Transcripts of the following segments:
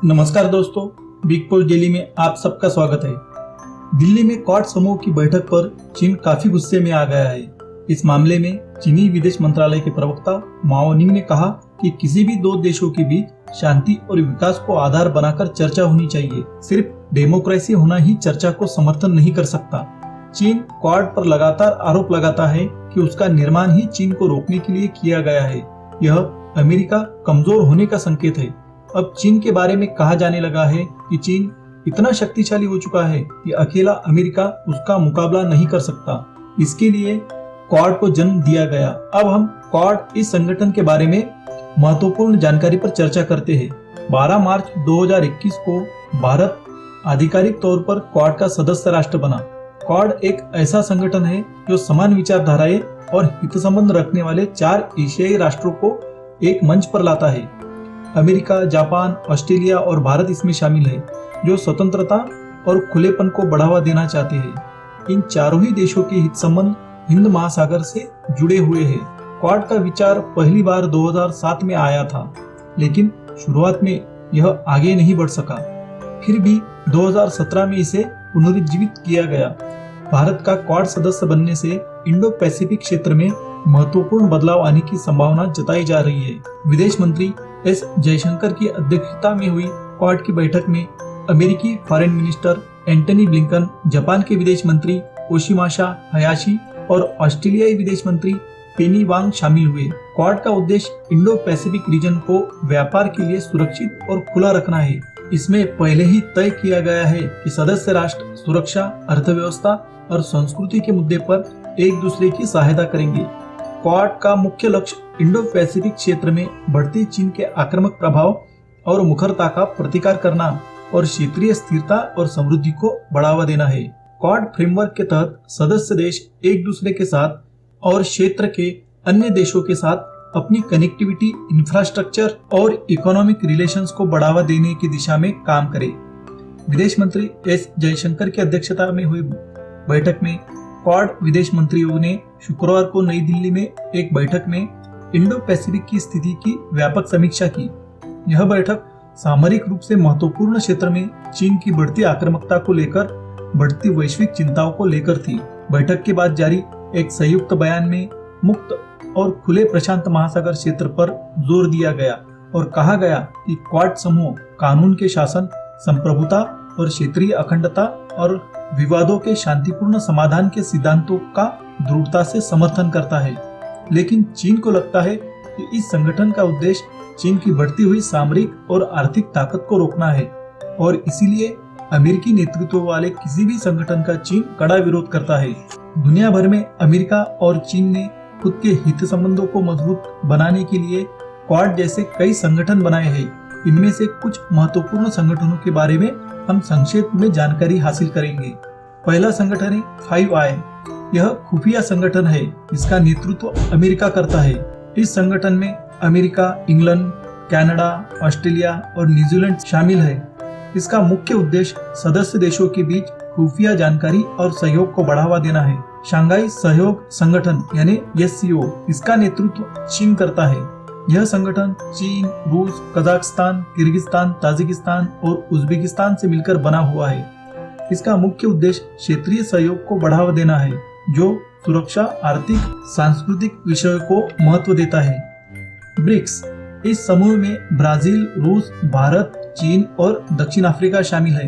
नमस्कार दोस्तों, big post daily में आप सबका स्वागत है। दिल्ली में क्वाड समूह की बैठक पर चीन काफी गुस्से में आ गया है। इस मामले में चीनी विदेश मंत्रालय के प्रवक्ता माओ निंग ने कहा कि किसी भी दो देशों के बीच शांति और विकास को आधार बनाकर चर्चा होनी चाहिए। सिर्फ डेमोक्रेसी होना ही चर्चा को समर्थन नहीं कर सकता। चीन क्वाड पर लगातार आरोप लगाता है कि उसका निर्माण ही चीन को रोकने के लिए किया गया है। यह अमेरिका कमजोर होने का संकेत है। अब चीन के बारे में कहा जाने लगा है कि चीन इतना शक्तिशाली हो चुका है कि अकेला अमेरिका उसका मुकाबला नहीं कर सकता। इसके लिए क्वाड को जन्म दिया गया। अब हम क्वाड इस संगठन के बारे में महत्वपूर्ण जानकारी पर चर्चा करते हैं। 12 मार्च 2021 को भारत आधिकारिक तौर पर क्वाड का सदस्य राष्ट्र बना। क्वाड एक ऐसा संगठन है जो समान विचारधाराएं और हित संबंध रखने वाले 4 एशियाई राष्ट्रों को एक मंच पर लाता है। अमेरिका, जापान, ऑस्ट्रेलिया और भारत इसमें शामिल है, जो स्वतंत्रता और खुलेपन को बढ़ावा देना चाहते हैं। इन चारों ही देशों के हित संबंध हिंद महासागर से जुड़े हुए हैं। क्वाड का विचार पहली बार 2007 में आया था, लेकिन शुरुआत में यह आगे नहीं बढ़ सका। फिर भी 2017 में इसे पुनरुज्जीवित किया गया। भारत का क्वाड सदस्य बनने से इंडो पैसिफिक क्षेत्र में महत्वपूर्ण बदलाव आने की संभावना जताई जा रही है। विदेश मंत्री एस जयशंकर की अध्यक्षता में हुई क्वाड की बैठक में अमेरिकी foreign minister Antony Blinken, Japan के विदेश मंत्री योशिमासा हयाशी और ऑस्ट्रेलियाई विदेश मंत्री पेनी वांग शामिल हुए। क्वाड का उद्देश्य इंडो पैसिफिक रीजन को व्यापार के लिए सुरक्षित और खुला रखना है। इसमें पहले ही तय किया गया है कि सदस्य राष्ट्र सुरक्षा, अर्थव्यवस्था और संस्कृति के मुद्दे पर एक दूसरे की सहायता करेंगे। क्वाड का मुख्य लक्ष्य इंडो पैसिफिक क्षेत्र में बढ़ते चीन के आक्रामक प्रभाव और मुखरता का प्रतिकार करना और क्षेत्रीय स्थिरता और समृद्धि को बढ़ावा देना है। क्वाड फ्रेमवर्क के तहत सदस्य देश एक दूसरे के साथ और क्षेत्र के अन्य देशों के साथ अपनी कनेक्टिविटी, इंफ्रास्ट्रक्चर और इकोनॉमिक रिलेशंस को बढ़ावा देने की दिशा में काम करें। विदेश मंत्री एस जयशंकर की अध्यक्षता में हुई बैठक में क्वाड विदेश मंत्रियों ने शुक्रवार को नई दिल्ली में एक बैठक में इंडो पैसिफिक की स्थिति की व्यापक समीक्षा की। यह बैठक सामरिक रूप से महत्वपूर्ण क्षेत्र में चीन की बढ़ती आक्रामकता को लेकर बढ़ती वैश्विक चिंताओं को लेकर थी। बैठक के बाद जारी एक संयुक्त बयान में मुक्त और खुले प्रशांत महासागर क्षेत्र पर जोर दिया गया और कहा गया कि क्वाड समूह कानून के शासन, संप्रभुता और क्षेत्रीय अखंडता और विवादों के शांतिपूर्ण समाधान के सिद्धांतों का दृढ़ता से समर्थन करता है। लेकिन चीन को लगता है कि इस संगठन का उद्देश्य चीन की बढ़ती हुई सामरिक और आर्थिक ताकत को रोकना है और इसीलिए अमेरिकी नेतृत्व वाले किसी भी संगठन का चीन कड़ा विरोध करता है। दुनिया भर में अमेरिका और चीन ने खुद के हित संबंधों को मजबूत बनाने के लिए क्वाड जैसे कई संगठन बनाए हैं। इनमें से कुछ महत्वपूर्ण संगठनों के बारे में हम संक्षेप में जानकारी हासिल करेंगे। पहला संगठन है 5i। यह खुफिया संगठन है जिसका नेतृत्व अमेरिका करता है। इस संगठन में अमेरिका, इंग्लैंड, कनाडा, ऑस्ट्रेलिया और न्यूजीलैंड शामिल है। इसका मुख्य उद्देश्य सदस्य देशों के बीच खुफिया जानकारी और सहयोग को बढ़ावा देना है। शंघाई सहयोग संगठन यानी SCO, इसका नेतृत्व चीन करता है। यह संगठन चीन, रूस, कजाकिस्तान, किर्गिस्तान, ताजिकिस्तान और उज्बेकिस्तान से मिलकर बना हुआ है। इसका मुख्य उद्देश्य क्षेत्रीय सहयोग को बढ़ावा देना है, जो सुरक्षा, आर्थिक, सांस्कृतिक विषयों को महत्व देता है। ब्रिक्स, इस समूह में ब्राजील, रूस, भारत, चीन और दक्षिण अफ्रीका शामिल है।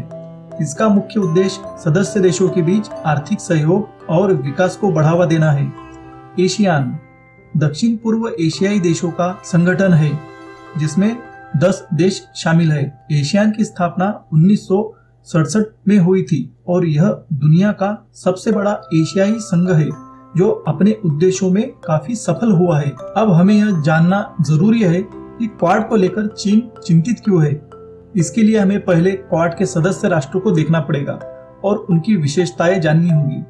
इसका मुख्य उद्देश्य सदस्य देशों के बीच आर्थिक सहयोग और विकास को बढ़ावा देना है। एशियान, दक्षिण पूर्व एशियाई देशों का संगठन है जिसमें 10 देश शामिल है। एशियान की स्थापना 1967 में हुई थी और यह दुनिया का सबसे बड़ा एशियाई संघ है जो अपने उद्देश्यों में काफी सफल हुआ है। अब हमें यह जानना जरूरी है कि क्वाड को लेकर चीन चिंतित क्यों है। इसके लिए हमें पहले क्वाड के सदस्य राष्ट्रों को देखना पड़ेगा और उनकी विशेषताएं जाननी होगी।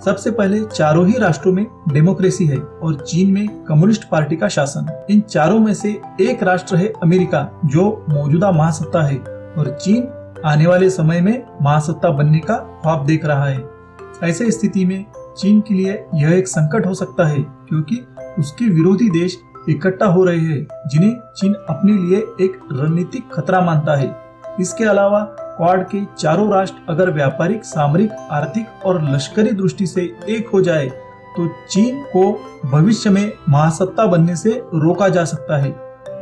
सबसे पहले चारों ही राष्ट्रों में डेमोक्रेसी है और चीन में कम्युनिस्ट पार्टी का शासन। इन चारों में से एक राष्ट्र है अमेरिका, जो मौजूदा महासत्ता है और चीन आने वाले समय में महासत्ता बनने का ख्वाब देख रहा है। ऐसे स्थिति में चीन के लिए यह एक संकट हो सकता है क्योंकि उसके विरोधी देश इकट्ठा हो रहे हैं जिन्हें चीन अपने लिए एक रणनीतिक खतरा मानता है। इसके अलावा क्वाड के चारों राष्ट्र अगर व्यापारिक, सामरिक, आर्थिक और लश्करी दृष्टि से एक हो जाए तो चीन को भविष्य में महासत्ता बनने से रोका जा सकता है।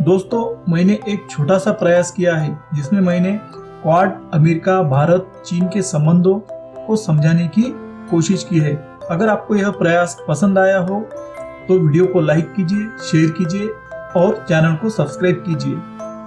दोस्तों, मैंने एक छोटा सा प्रयास किया है जिसमें मैंने क्वाड, अमेरिका, भारत, चीन के संबंधों को समझाने की कोशिश की है। अगर आपको यह प्रयास पसंद आया हो तो वीडियो को लाइक कीजिए, शेयर कीजिए और चैनल को सब्सक्राइब कीजिए।